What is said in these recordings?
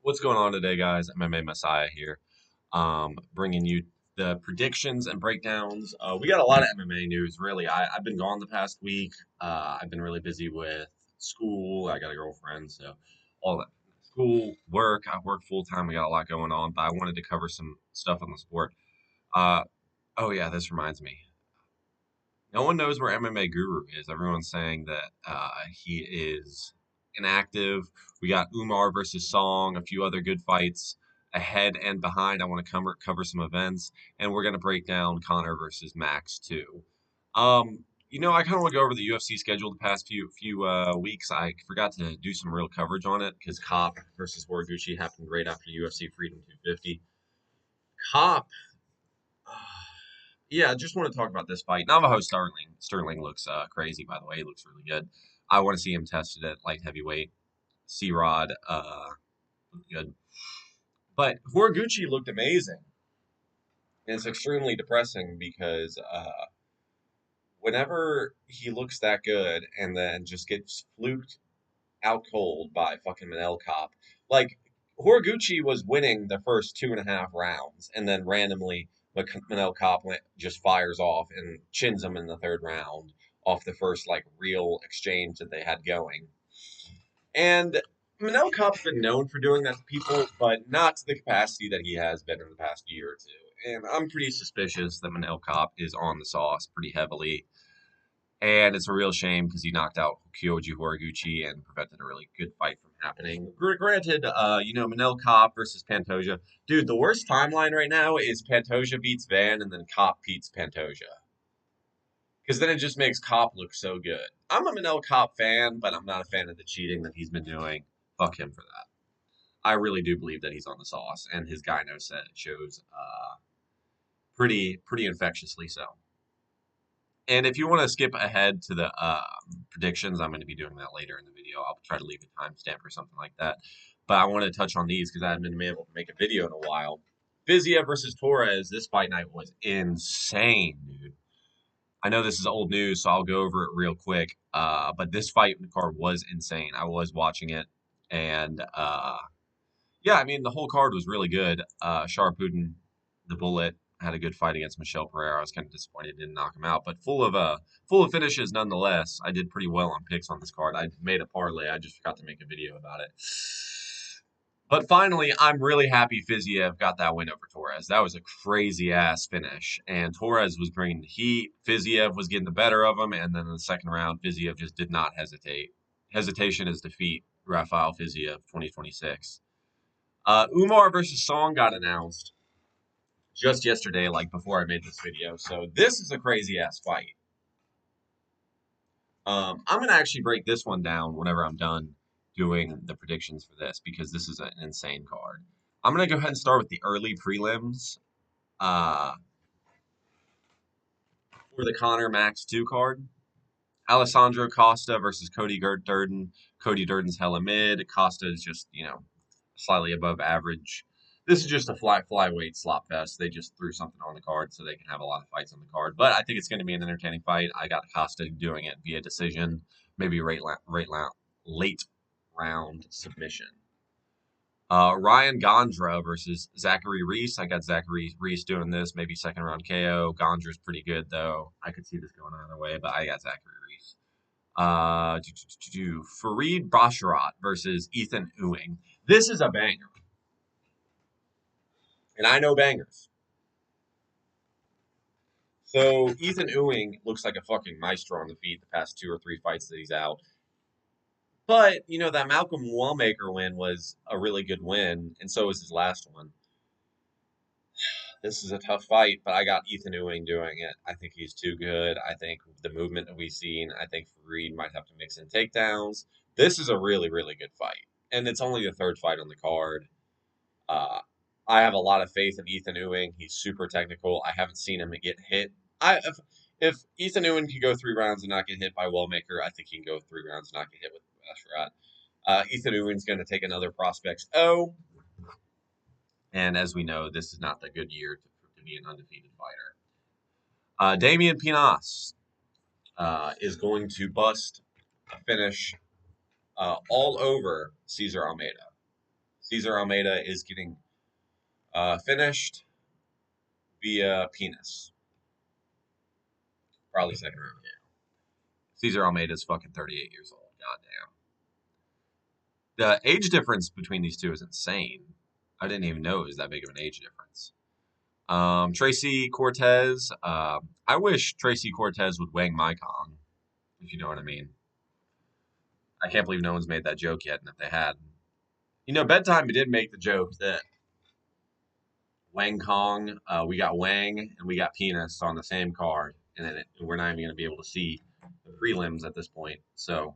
What's going on today, guys? MMA Messiah here, bringing you the predictions and breakdowns. We got a lot of MMA news, really. I've been gone the past week. I've been really busy with school. I got a girlfriend, so all that school, work. I work full time. We got a lot going on, but I wanted to cover some stuff on the sport. Uh, oh yeah, this reminds me. No one knows where MMA Guru is. Everyone's saying that he is inactive. We got Umar versus Song, a few other good fights ahead and behind. I want to cover some events, and we're going to break down Conor versus Max too. I kind of want to go over the UFC schedule the past few weeks. I forgot to do some real coverage on it because Cop versus Horiguchi happened right after UFC Freedom 250. Cop Yeah, I just want to talk about this fight. Navajo Sterling. Sterling looks crazy, by the way. He looks really good. I want to see him tested at light heavyweight. C-Rod, good. But Horiguchi looked amazing. And it's extremely depressing because whenever he looks that good and then just gets fluked out cold by fucking Manel Cop, like Horiguchi was winning the first 2.5 rounds, and then randomly Manel Cop just fires off and chins him in the third round off the first like real exchange that they had going. And Manel Cop's been known for doing that to people, but not to the capacity that he has been in the past year or two. And I'm pretty suspicious that Manel Cop is on the sauce pretty heavily. And it's a real shame because he knocked out Kyoji Horiguchi and prevented a really good fight from happening. Granted, Manel Cop versus Pantoja. Dude, the worst timeline right now is Pantoja beats Van and then Cop beats Pantoja. Because then it just makes Cop look so good. I'm a Manel Cop fan, but I'm not a fan of the cheating that he's been doing. Fuck him for that. I really do believe that he's on the sauce, and his gyno set shows pretty infectiously so. And if you want to skip ahead to the predictions, I'm going to be doing that later in the video. I'll try to leave a timestamp or something like that. But I want to touch on these because I haven't been able to make a video in a while. Fiziev versus Torres. This fight night was insane, dude. I know this is old news, so I'll go over it real quick. But this fight card was insane. I was watching it, and yeah, I mean the whole card was really good. Sharpuden, the Bullet, had a good fight against Michelle Pereira. I was kind of disappointed didn't knock him out, but full of finishes nonetheless. I did pretty well on picks on this card. I made a parlay. I just forgot to make a video about it. But finally, I'm really happy Fiziev got that win over Torres. That was a crazy ass finish, and Torres was bringing the heat. Fiziev was getting the better of him, and then in the second round, Fiziev just did not hesitate. Hesitation is defeat. Rafael Fiziev, 2026. Umar versus Song got announced just yesterday, like before I made this video. So this is a crazy ass fight. I'm gonna actually break this one down whenever I'm done doing the predictions for this because this is an insane card. I'm gonna go ahead and start with the early prelims uh, for the Conor Max 2 card. Alessandro Costa versus Cody Durden. Cody Durden's hella mid. Costa is just, slightly above average. This is just a flyweight slop fest. They just threw something on the card so they can have a lot of fights on the card. But I think it's going to be an entertaining fight. I got Costa doing it via decision, maybe late round submission. Ryan Gondra versus Zachary Reese. I got Zachary Reese doing this, maybe second round KO. Gondra's pretty good though. I could see this going either way, but I got Zachary Reese. Fareed Basharat versus Ethan Ewing. This is a banger. And I know bangers. So Ethan Ewing looks like a fucking maestro on the feet the past 2 or 3 fights that he's out. But, that Malcolm Wallmaker win was a really good win, and so was his last one. This is a tough fight, but I got Ethan Ewing doing it. I think he's too good. I think the movement that we've seen, I think Fareed might have to mix in takedowns. This is a really, really good fight. And it's only the third fight on the card. Uh, I have a lot of faith in Ethan Ewing. He's super technical. I haven't seen him get hit. If Ethan Ewing can go 3 rounds and not get hit by Wellmaker, I think he can go 3 rounds and not get hit with Basharat. Ethan Ewing's going to take another prospect's O. And as we know, this is not the good year to be an undefeated fighter. Damian Pinas is going to bust a finish all over Cesar Almeida. Cesar Almeida is getting finished via penis. Probably second round. Yeah. Cesar Almeida is fucking 38 years old. Goddamn. The age difference between these two is insane. I didn't even know it was that big of an age difference. Tracy Cortez. I wish Tracy Cortez would wang my Kong, if you know what I mean. I can't believe no one's made that joke yet, and if they had, bedtime did make the joke that Wang Kong, we got Wang and we got penis on the same card, and then we're not even going to be able to see the prelims at this point. So,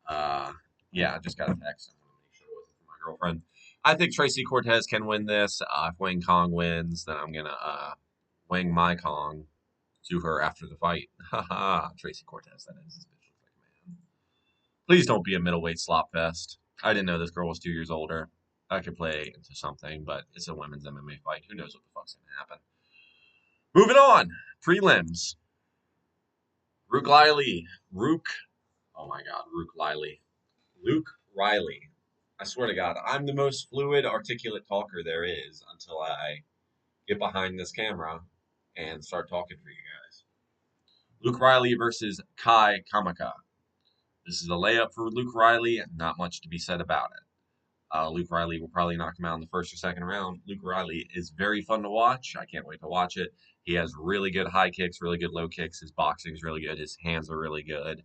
uh, yeah, I just got a text. I want to make sure it wasn't from my girlfriend. I think Tracy Cortez can win this. If Wang Kong wins, then I'm gonna Wang my Kong to her after the fight. Haha, Tracy Cortez, that is. This bitch looks like a man. Please don't be a middleweight slop fest. I didn't know this girl was 2 years older. I could play into something, but it's a women's MMA fight. Who knows what the fuck's gonna happen? Moving on. Prelims. Rook Riley. Rook. Oh my God, Rook Riley. Luke Riley. I swear to God, I'm the most fluid, articulate talker there is until I get behind this camera and start talking for you guys. Luke Riley versus Kai Kamaka. This is a layup for Luke Riley, and not much to be said about it. Luke Riley will probably knock him out in the first or second round. Luke Riley is very fun to watch. I can't wait to watch it. He has really good high kicks, really good low kicks. His boxing is really good. His hands are really good.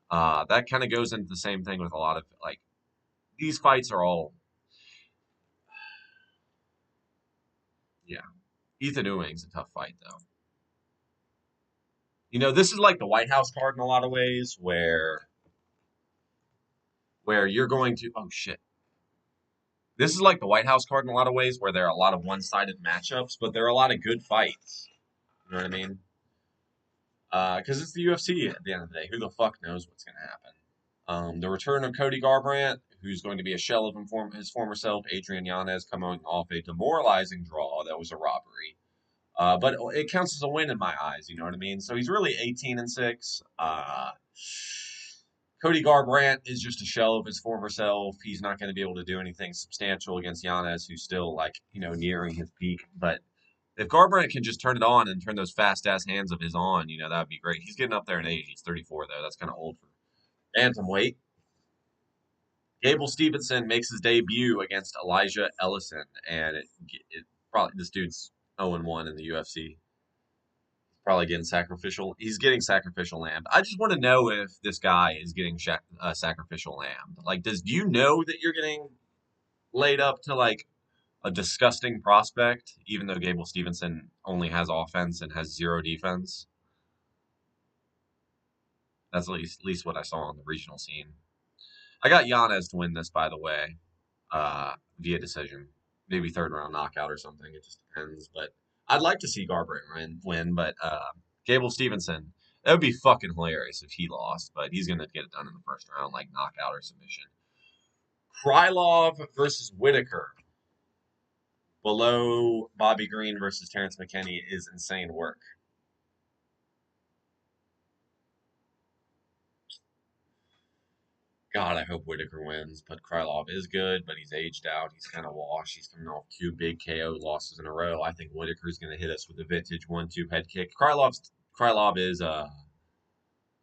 That kind of goes into the same thing with a lot of, like, these fights are all, yeah. Ethan Ewing's a tough fight, though. This is like the White House card in a lot of ways, where you're going to, oh shit. This is like the White House card in a lot of ways, where there are a lot of one-sided matchups, but there are a lot of good fights. You know what I mean? Because it's the UFC at the end of the day. Who the fuck knows what's going to happen? The return of Cody Garbrandt, who's going to be a shell of his former self. Adrian Yanez coming off a demoralizing draw that was a robbery. But it counts as a win in my eyes. You know what I mean? So he's really 18-6. Cody Garbrandt is just a shell of his former self. He's not going to be able to do anything substantial against Yanez, who's still nearing his peak. But if Garbrandt can just turn it on and turn those fast ass hands of his on, that would be great. He's getting up there in age. He's 34 though. That's kind of old for bantamweight. Gable Stevenson makes his debut against Elijah Ellison, and it probably this dude's 0-1 in the UFC. Probably getting sacrificial. He's getting sacrificial lamb. I just want to know if this guy is getting sacrificial lamb. Like, do you know that you're getting laid up to like a disgusting prospect, even though Gable Stevenson only has offense and has zero defense? That's at least what I saw on the regional scene. I got Yanez to win this, by the way, via decision. Maybe third round knockout or something. It just depends. But I'd like to see Garbrandt win, but Gable Stevenson, that would be fucking hilarious if he lost, but he's going to get it done in the first round, like knockout or submission. Krylov versus Whitaker. Below Bobby Green versus Terrence McKinney is insane work. God, I hope Whitaker wins, but Krylov is good, but he's aged out. He's kind of washed. He's coming off 2 big KO losses in a row. I think Whitaker's going to hit us with a vintage 1-2 head kick. Krylov is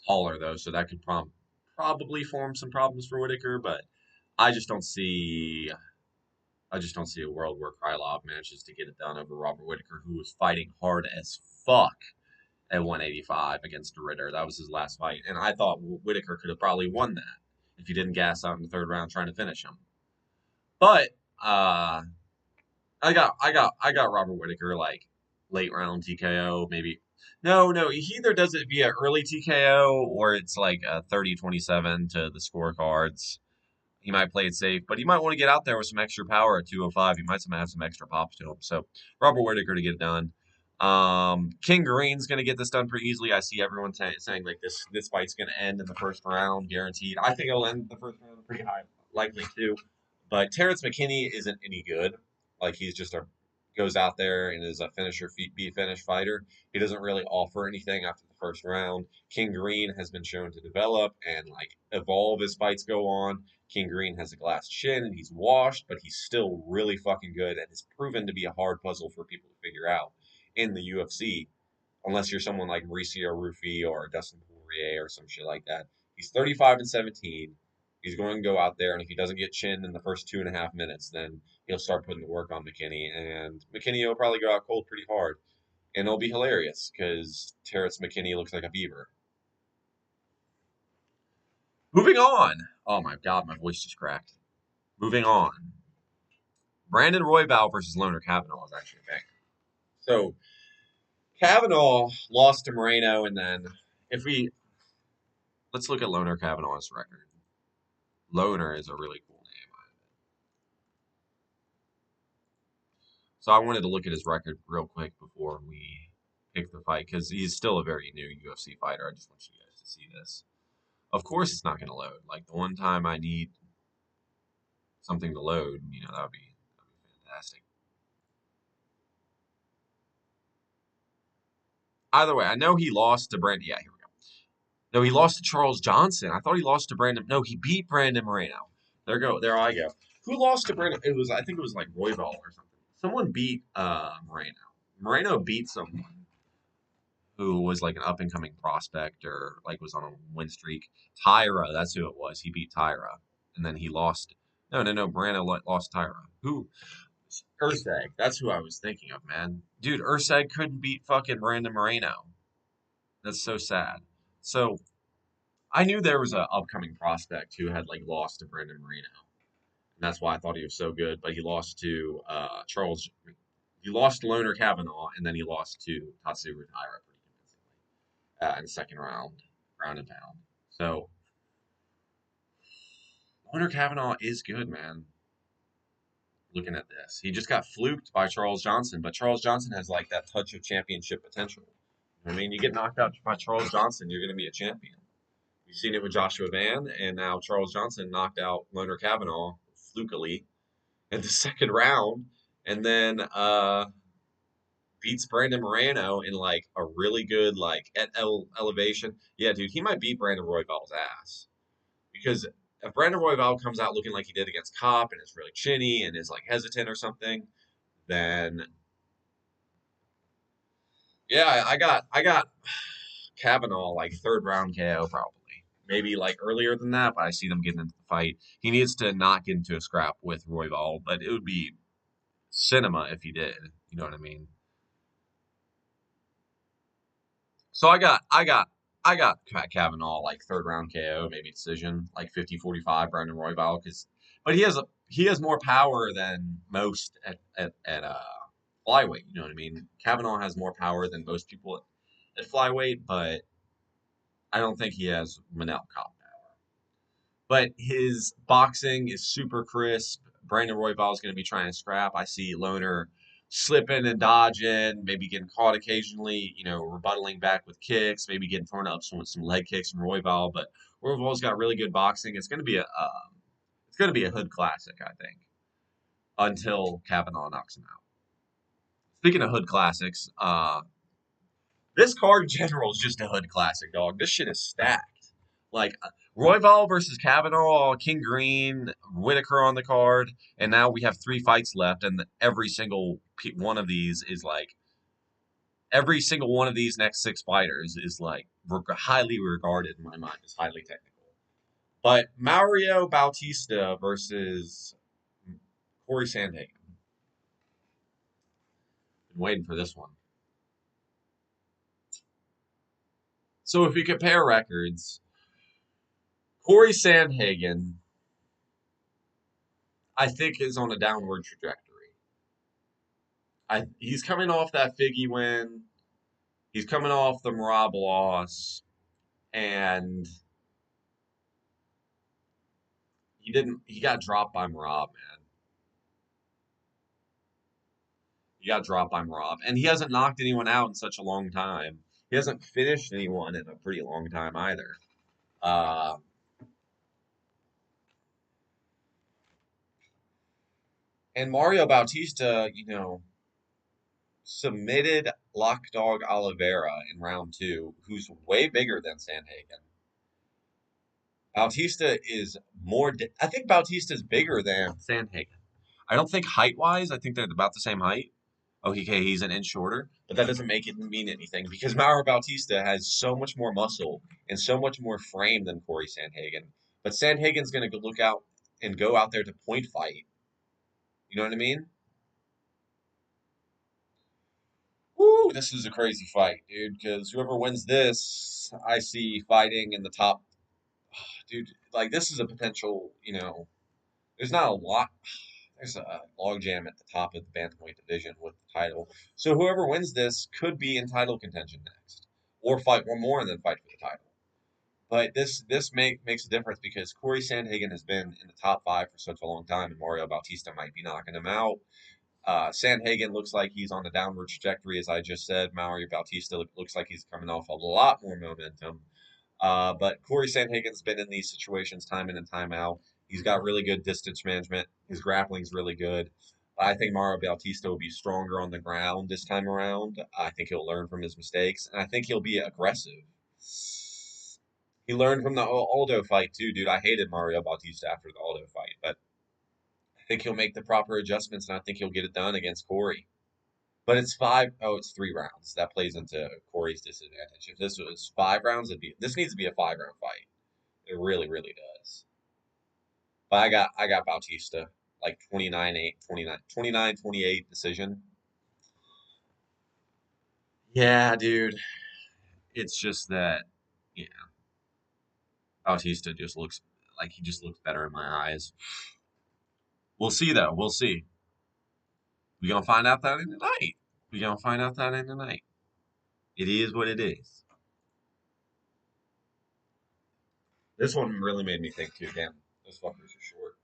taller, though, so that could probably form some problems for Whitaker, but I just don't see a world where Krylov manages to get it done over Robert Whitaker, who was fighting hard as fuck at 185 against Ritter. That was his last fight, and I thought Whitaker could have probably won that if he didn't gas out in the third round trying to finish him. But I got Robert Whitaker like late round TKO, maybe. No, he either does it via early TKO or it's like a 30-27 to the scorecards. He might play it safe, but he might want to get out there with some extra power at 205. He might have some extra pops to him. So Robert Whitaker to get it done. King Green's going to get this done pretty easily. I see everyone saying like this fight's going to end in the first round, guaranteed. I think it'll end the first round pretty high, likely too. But Terrence McKinney isn't any good. Like he's just goes out there and is a finisher, be finish fighter. He doesn't really offer anything after the first round. King Green has been shown to develop and like evolve as fights go on. King Green has a glass chin and he's washed, but he's still really fucking good and has proven to be a hard puzzle for people to figure out in the UFC, unless you're someone like Mauricio Rufy or Dustin Poirier or some shit like that. He's 35-17. He's going to go out there, and if he doesn't get chinned in the first 2.5 minutes, then he'll start putting the work on McKinney, and McKinney will probably go out cold pretty hard, and it'll be hilarious because Terrence McKinney looks like a beaver. Moving on. Oh my god, my voice just cracked. Moving on. Brandon Royval versus Loner Kavanaugh is actually a thing. So Kavanaugh lost to Moreno, and then if we let's look at Loner Kavanaugh's record. Loner is a really cool name. So I wanted to look at his record real quick before we pick the fight because he's still a very new UFC fighter. I just want you guys to see this. Of course, it's not going to load. Like the one time I need something to load, that would be fantastic. Either way, I know he lost to Brandon. Yeah, here we go. No, he lost to Charles Johnson. I thought he lost to Brandon. No, he beat Brandon Moreno. There I go. Who lost to Brandon? I think it was like Royval or something. Someone beat Moreno. Moreno beat someone who was like an up and coming prospect or like was on a win streak. Tyra, that's who it was. He beat Tyra, and then he lost. No. Moreno lost Tyra. Who? Urseg. That's who I was thinking of, man. Dude, Urseg couldn't beat fucking Brandon Moreno. That's so sad. So I knew there was an upcoming prospect who had like lost to Brandon Moreno, and that's why I thought he was so good. But he lost to Charles. He lost to Loner Kavanaugh, and then he lost to Tatsuru Taira pretty convincingly in the second round, ground and pound. So Loner Kavanaugh is good, man. Looking at this, he just got fluked by Charles Johnson, but Charles Johnson has like that touch of championship potential. I mean, you get knocked out by Charles Johnson, you're going to be a champion. You've seen it with Joshua Van, and now Charles Johnson knocked out Loner Kavanaugh flukily in the second round, and then beats Brandon Moreno in like a really good like elevation. Yeah, dude, he might beat Brandon Royval's ass because if Brandon Royval comes out looking like he did against Kopp and is really chinny and is like hesitant or something, then yeah, I got Kavanaugh like third round KO probably. Maybe like earlier than that, but I see them getting into the fight. He needs to not get into a scrap with Royval, but it would be cinema if he did. You know what I mean? So I got Kavanaugh like third round KO, maybe decision, like 50-45 Brandon Royval, but he has more power than most at flyweight. You know what I mean? Kavanaugh has more power than most people at flyweight, but I don't think he has Manel Kopp power. But his boxing is super crisp. Brandon Royval is going to be trying to scrap. I see Loner slipping and dodging, maybe getting caught occasionally, rebuttaling back with kicks, maybe getting thrown up with some leg kicks from Royval. But Royval's got really good boxing. It's going to be a hood classic, I think, until Kavanaugh knocks him out. Speaking of hood classics, this card in general is just a hood classic, dog. This shit is stacked. Like Royval versus Kavanaugh, King Green, Whitaker on the card, and now we have 3 fights left, and every single one of these is like every single one of these next 6 fighters is like highly regarded in my mind as highly technical. But Mario Bautista versus Corey Sandhagen. Been waiting for this one. So if we compare records, Corey Sandhagen, I think, is on a downward trajectory. He's coming off that Figgy win. He's coming off the Marab loss, and he got dropped by Marab, man. He got dropped by Marab, and he hasn't knocked anyone out in such a long time. He hasn't finished anyone in a pretty long time either. And Mario Bautista, submitted Lockdog Oliveira in round 2, who's way bigger than Sandhagen. Bautista is I think Bautista is bigger than Sandhagen. I don't think height wise. I think they're about the same height. Okay, he's an inch shorter, but that doesn't make it mean anything because Mauro Bautista has so much more muscle and so much more frame than Corey Sandhagen. But Sandhagen's going to look out and go out there to point fight. You know what I mean? Woo, this is a crazy fight, dude. Because whoever wins this, I see fighting in the top. Dude, like this is a potential. There's not a lot. There's a logjam at the top of the bantamweight division with the title. So whoever wins this could be in title contention next, or fight one more and then fight for the title. But this makes a difference because Corey Sandhagen has been in the top five for such a long time, and Mario Bautista might be knocking him out. Sandhagen looks like he's on a downward trajectory, as I just said. Mario Bautista looks like he's coming off a lot more momentum. But Corey Sandhagen's been in these situations time in and time out. He's got really good distance management. His grappling's really good. I think Mario Bautista will be stronger on the ground this time around. I think he'll learn from his mistakes, and I think he'll be aggressive. He learned from the Aldo fight too, dude. I hated Mario Bautista after the Aldo fight, but I think he'll make the proper adjustments, and I think he'll get it done against Corey. But it's five. Oh, it's 3 rounds. That plays into Corey's disadvantage. If this was 5 rounds, this needs to be a 5 round fight. It really, really does. But I got Bautista like 29-8, 29-28 decision. Yeah, dude. It's just that, yeah, Bautista just looks like he just looks better in my eyes. We'll see though. We'll see. We gonna find out that in the night. We gonna find out that in the night. It is what it is. This one really made me think too. Damn, those fuckers are short.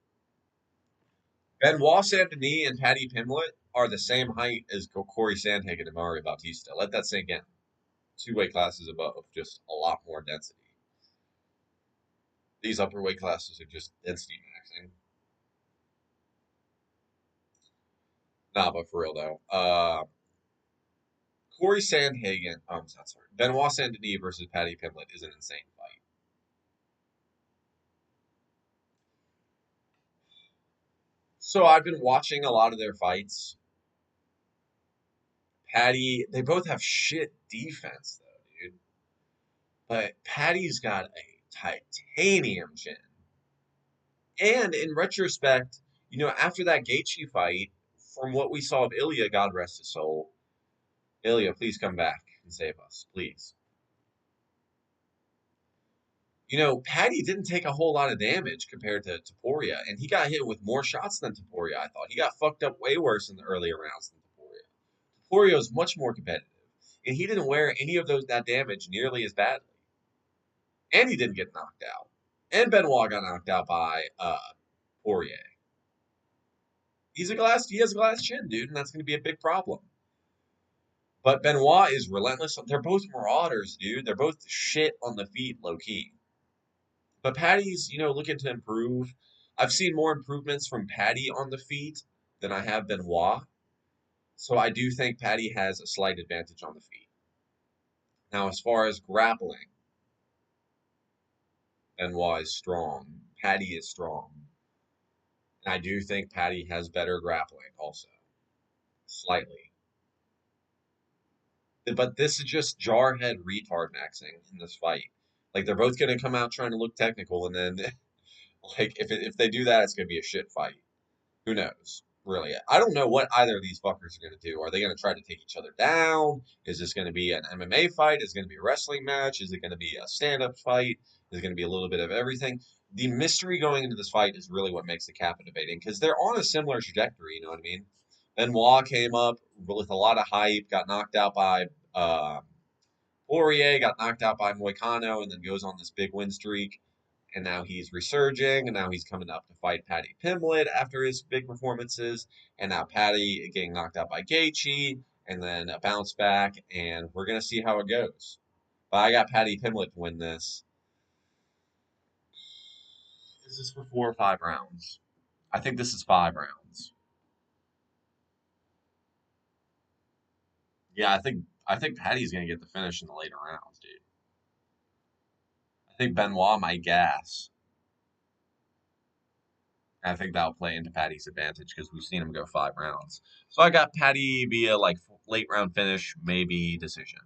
Benoit Saint-Denis and Paddy Pimblett are the same height as Corey Sandhagen and Mario Bautista. Let that sink in. 2 weight classes above, just a lot more density. These upper weight classes are just density maxing. Nah, but for real though. Corey Sandhagen, I'm sorry. Benoit Saint-Denis versus Paddy Pimblett is an insane fight. So I've been watching a lot of their fights. Paddy, they both have shit defense though, dude. But Paddy's got a titanium chin. And in retrospect, after that Gaethje fight, from what we saw of Ilya, God rest his soul, Ilya, please come back and save us, please. Paddy didn't take a whole lot of damage compared to Topuria, and he got hit with more shots than Topuria, I thought. He got fucked up way worse in the earlier rounds than Topuria. Topuria was much more competitive, and he didn't wear any of that damage nearly as badly. And he didn't get knocked out. And Benoit got knocked out by Poirier. He has a glass chin, dude, and that's going to be a big problem. But Benoit is relentless. They're both marauders, dude. They're both shit on the feet, low key. But Paddy's, looking to improve. I've seen more improvements from Paddy on the feet than I have Benoit. So I do think Paddy has a slight advantage on the feet. Now, as far as grappling, Benoit is strong. Paddy is strong. And I do think Paddy has better grappling also. Slightly. But this is just jarhead retard maxing in this fight. Like they're both gonna come out trying to look technical, and then like if they do that, it's gonna be a shit fight. Who knows? Really, I don't know what either of these fuckers are gonna do. Are they gonna try to take each other down? Is this gonna be an MMA fight? Is it gonna be a wrestling match? Is it gonna be a stand-up fight? Is it gonna be a little bit of everything? The mystery going into this fight is really what makes it captivating because they're on a similar trajectory. You know what I mean? Benoit came up with a lot of hype, got knocked out by Poirier, got knocked out by Moicano, and then goes on this big win streak. And now he's resurging, and now he's coming up to fight Paddy Pimblett after his big performances. And now Paddy getting knocked out by Gaethje, and then a bounce back, and we're going to see how it goes. But I got Paddy Pimblett to win this. Is this for 4 or 5 rounds? I think this is 5 rounds. Yeah, I think Paddy's gonna get the finish in the later rounds, dude. I think Benoit might gas. I think that'll play into Patty's advantage because we've seen him go 5 rounds. So I got Patty via like late round finish, maybe decision.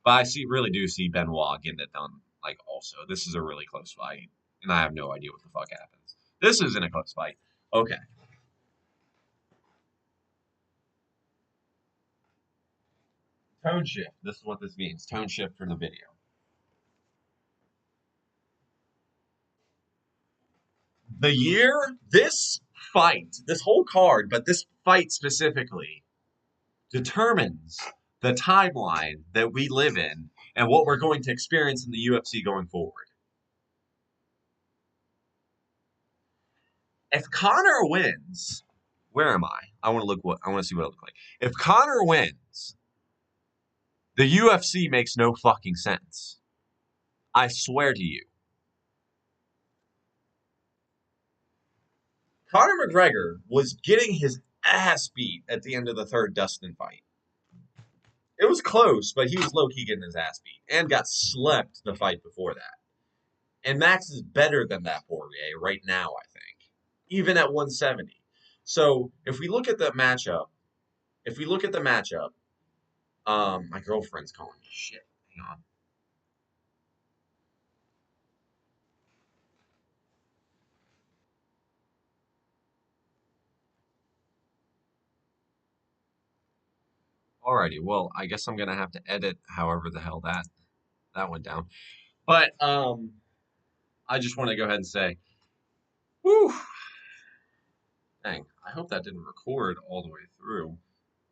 But really do see Benoit getting it done. Like also, this is a really close fight, and I have no idea what the fuck happens. This isn't a close fight. Okay, tone shift. This is what this means. Tone shift for the video. The year this fight, this whole card, but this fight specifically determines the timeline that we live in and what we're going to experience in the UFC going forward. If Conor wins, where am I? I want to look what I want to see what it looks like. If Conor wins, the UFC makes no fucking sense. I swear to you. Conor McGregor was getting his ass beat at the end of the third Dustin fight. It was close, but he was low key getting his ass beat and got slept the fight before that. And Max is better than that Poirier right now, I think, even at 170. So if we look at the matchup, my girlfriend's calling me. Shit, hang on. Alrighty, well, I guess I'm gonna have to edit however the hell that went down. But I just want to go ahead and say, whew, dang, I hope that didn't record all the way through.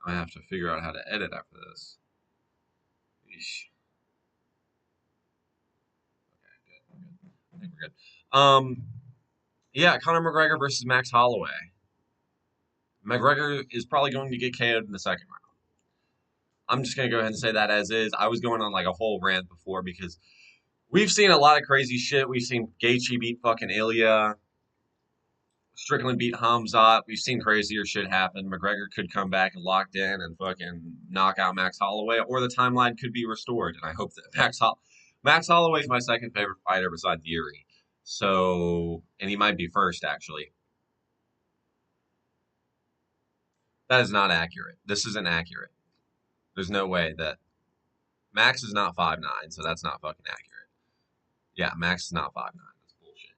I have to figure out how to edit after this. Eesh. Okay, good. I think we're good. Yeah, Conor McGregor versus Max Holloway. McGregor is probably going to get KO'd in the second round. I'm just gonna go ahead and say that as is. I was going on like a whole rant before because we've seen a lot of crazy shit. We've seen Gaethje beat fucking Ilya. Strickland beat Hamzat. We've seen crazier shit happen. McGregor could come back and locked in and fucking knock out Max Holloway, or the timeline could be restored. And I hope that Max Holloway is my second favorite fighter besides Yuri. So, and he might be first actually. That is not accurate. This isn't accurate. There's no way that Max is not 5'9", so that's not fucking accurate. Yeah, Max is not 5'9". That's bullshit.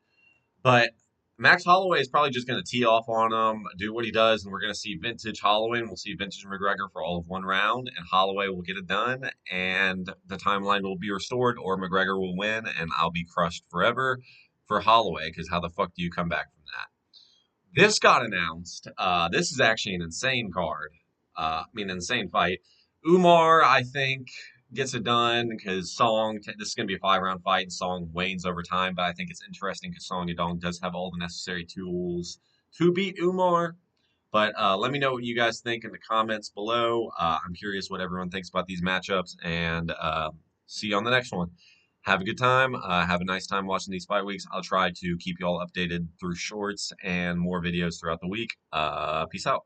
But Max Holloway is probably just going to tee off on him, do what he does, and we're going to see vintage Holloway, and we'll see vintage McGregor for all of one round, and Holloway will get it done, and the timeline will be restored, or McGregor will win, and I'll be crushed forever for Holloway, because how the fuck do you come back from that? This got announced. This is actually an insane card. Insane fight. Umar, I think, gets it done because this is going to be a 5 round fight, and Song wanes over time. But I think it's interesting because Song Yadong does have all the necessary tools to beat Umar. But let me know what you guys think in the comments below. I'm curious what everyone thinks about these matchups, and see you on the next one. Have a good time. Have a nice time watching these fight weeks. I'll try to keep you all updated through shorts and more videos throughout the week. Peace out.